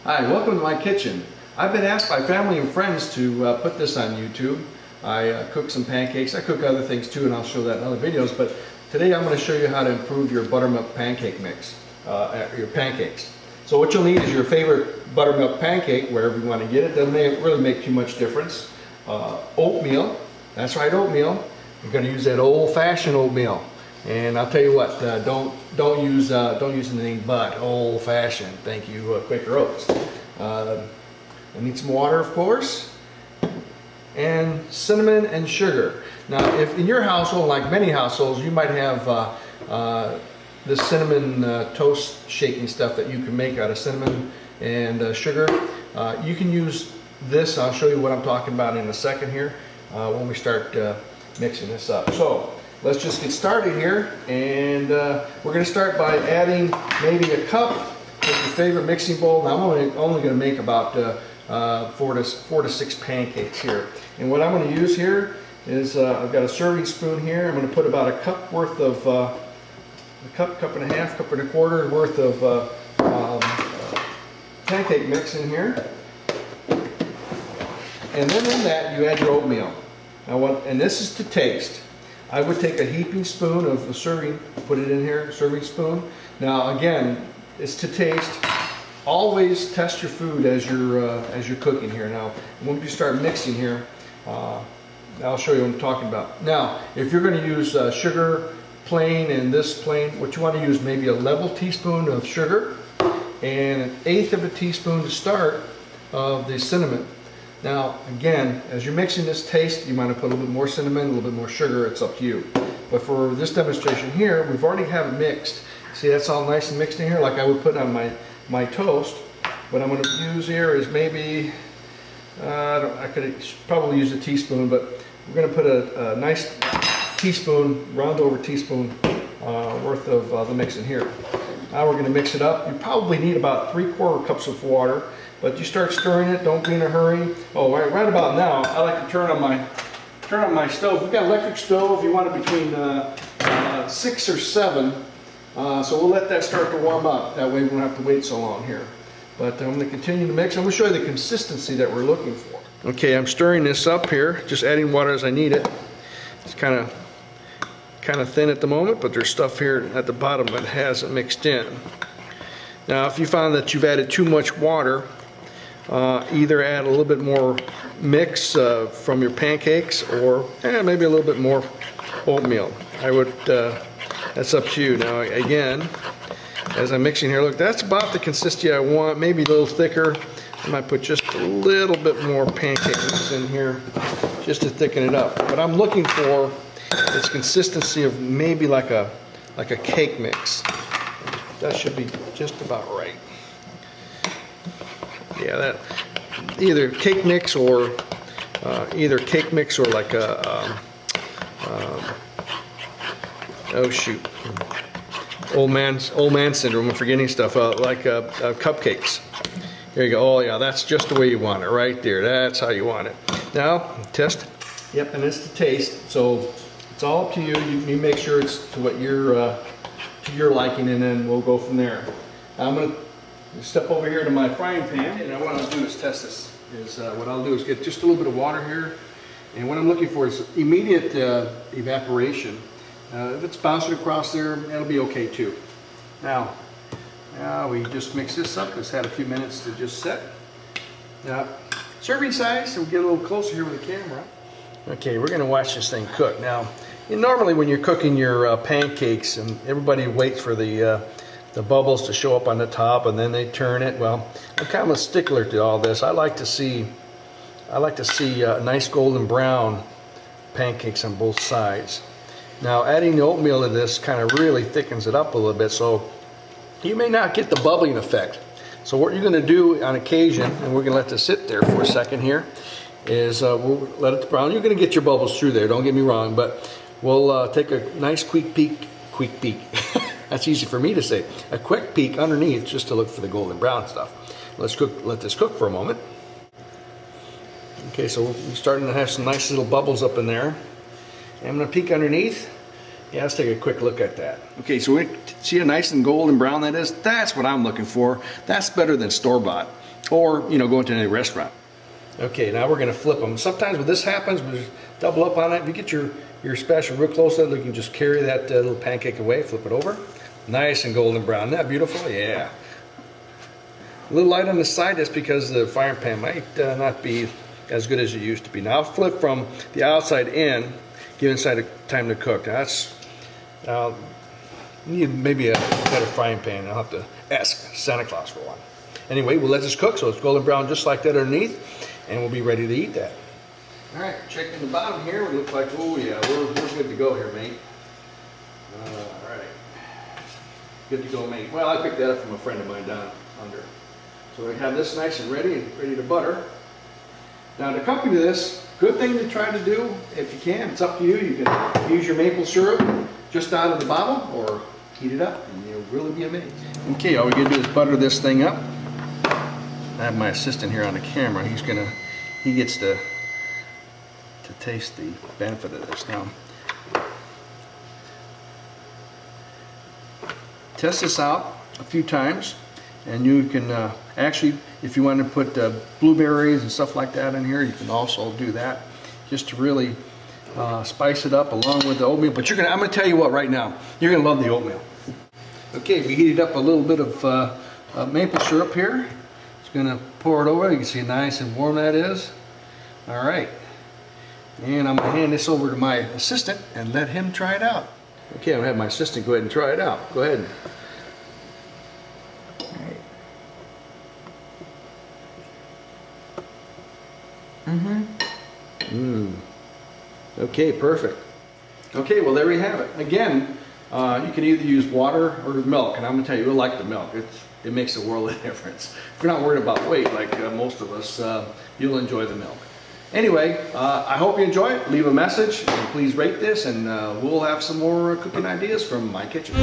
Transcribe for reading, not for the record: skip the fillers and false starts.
Hi, welcome to my kitchen. I've been asked by family and friends to put this on YouTube. I cook some pancakes. I cook other things too, and I'll show that in other videos. But today I'm going to show you how to improve your buttermilk pancake mix, your pancakes. So what you'll need is your favorite buttermilk pancake, wherever you want to get it. Doesn't really make too much difference. Oatmeal. That's right, oatmeal. You're going to use that old-fashioned oatmeal. And I'll tell you what, don't use anything but old-fashioned. Thank you, Quaker Oats. I need some water, of course, and cinnamon and sugar. Now, if in your household, like many households, you might have this cinnamon toast shaking stuff that you can make out of cinnamon and sugar. You can use this. I'll show you what I'm talking about in a second here when we start mixing this up. So let's just get started here, and we're going to start by adding maybe a cup of your favorite mixing bowl. Now I'm only going to make about 4 to 6 pancakes here, and what I'm going to use here is I've got a serving spoon here. I'm going to put about a cup worth of a cup and a half, cup and a quarter worth of pancake mix in here, and then in that you add your oatmeal. Now and this is to taste. I would take a heaping spoon of the serving, put it in here, serving spoon. Now again, it's to taste. Always test your food as you're cooking here. Now, when you start mixing here, I'll show you what I'm talking about. Now, if you're going to use sugar plain and this plain, what you want to use maybe a level teaspoon of sugar and 1/8 of a teaspoon to start of the cinnamon. Now, again, as you're mixing this taste, you might have put a little bit more cinnamon, a little bit more sugar, it's up to you. But for this demonstration here, we've already have it mixed. See, that's all nice and mixed in here, like I would put on my toast. What I'm going to use here is maybe, I could probably use a teaspoon, but we're going to put a nice teaspoon, round over teaspoon worth of the mix in here. Now we're going to mix it up. You probably need about 3/4 cups of water. But you start stirring it, don't be in a hurry. Oh, right about now, I like to turn on my stove. We've got an electric stove. You want it between 6 or 7. So we'll let that start to warm up. That way we don't have to wait so long here. But I'm going to continue to mix. I'm going to show you the consistency that we're looking for. Okay, I'm stirring this up here, just adding water as I need it. It's kind of thin at the moment, but there's stuff here at the bottom that hasn't mixed in. Now, if you find that you've added too much water, either add a little bit more mix from your pancakes, or maybe a little bit more oatmeal. That's up to you. Now again, as I'm mixing here, look, that's about the consistency I want, maybe a little thicker. I might put just a little bit more pancake mix in here just to thicken it up. What I'm looking for is consistency of maybe like a cake mix. That should be just about right. Yeah, that either cake mix or like a oh shoot, old man syndrome. I'm forgetting stuff. Like cupcakes. Here you go. Oh yeah, that's just the way you want it, right there. That's how you want it. Now test. Yep, and it's the taste. So it's all up to you. You make sure it's to what to your liking, and then we'll go from there. I'm gonna step over here to my frying pan, and what I'll do is test this. What I'll do is get just a little bit of water here, and what I'm looking for is immediate evaporation. If it's bouncing across there, that'll be okay too. Now we just mix this up. It's had a few minutes to just set. Now, serving size, we'll get a little closer here with the camera. Okay, we're gonna watch this thing cook. Now, normally when you're cooking your pancakes, and everybody waits for the bubbles to show up on the top, and then they turn it. Well, I'm kind of a stickler to all this. I like to see nice golden brown pancakes on both sides. Now, adding the oatmeal to this kind of really thickens it up a little bit, so you may not get the bubbling effect. So what you're going to do on occasion, and we're going to let this sit there for a second here, is we'll let it brown. You're going to get your bubbles through there, don't get me wrong, but we'll take a nice quick peek. That's easy for me to say. A quick peek underneath just to look for the golden brown stuff. Let this cook for a moment. Okay, so we're starting to have some nice little bubbles up in there. And I'm going to peek underneath. Yeah, let's take a quick look at that. Okay, so we see how nice and golden brown that is? That's what I'm looking for. That's better than store-bought. or you know, go into any restaurant. Okay, now we're going to flip them. Sometimes when this happens, we just double up on it. If you get your spatula real close to it, you can just carry that little pancake away, flip it over. Nice and golden brown. Isn't that beautiful? Yeah. A little light on the side, that's because the frying pan might not be as good as it used to be. Now I'll flip from the outside in, give inside a time to cook. Now that's, need maybe a better frying pan. I'll have to ask Santa Claus for one. Anyway, we'll let this cook so it's golden brown just like that underneath, and we'll be ready to eat that. All right, checking the bottom here. We look like, oh yeah, we're good to go here, mate. All right, good to go, mate. Well, I picked that up from a friend of mine down under. So we have this nice and ready to butter. Now to accompany this, good thing to try to do, if you can, it's up to you. You can use your maple syrup just out of the bottle or heat it up and you'll really be amazed. Okay, all we're gonna do is butter this thing up. I have my assistant here on the camera. He gets to taste the benefit of this. Now, test this out a few times, and you can actually, if you want to put blueberries and stuff like that in here, you can also do that, just to really spice it up along with the oatmeal. But I'm going to tell you what right now, you're going to love the oatmeal. Okay, we heated up a little bit of maple syrup here. Just going to pour it over. You can see how nice and warm that is. All right. And I'm going to hand this over to my assistant and let him try it out. Okay, I'm going to have my assistant go ahead and try it out. Go ahead. Okay, perfect. Okay, well there we have it. Again, you can either use water or milk, and I'm going to tell you, you'll like the milk. It makes a world of difference. If you're not worried about weight like most of us, you'll enjoy the milk. Anyway, I hope you enjoy it. Leave a message, and please rate this, and we'll have some more cooking ideas from my kitchen.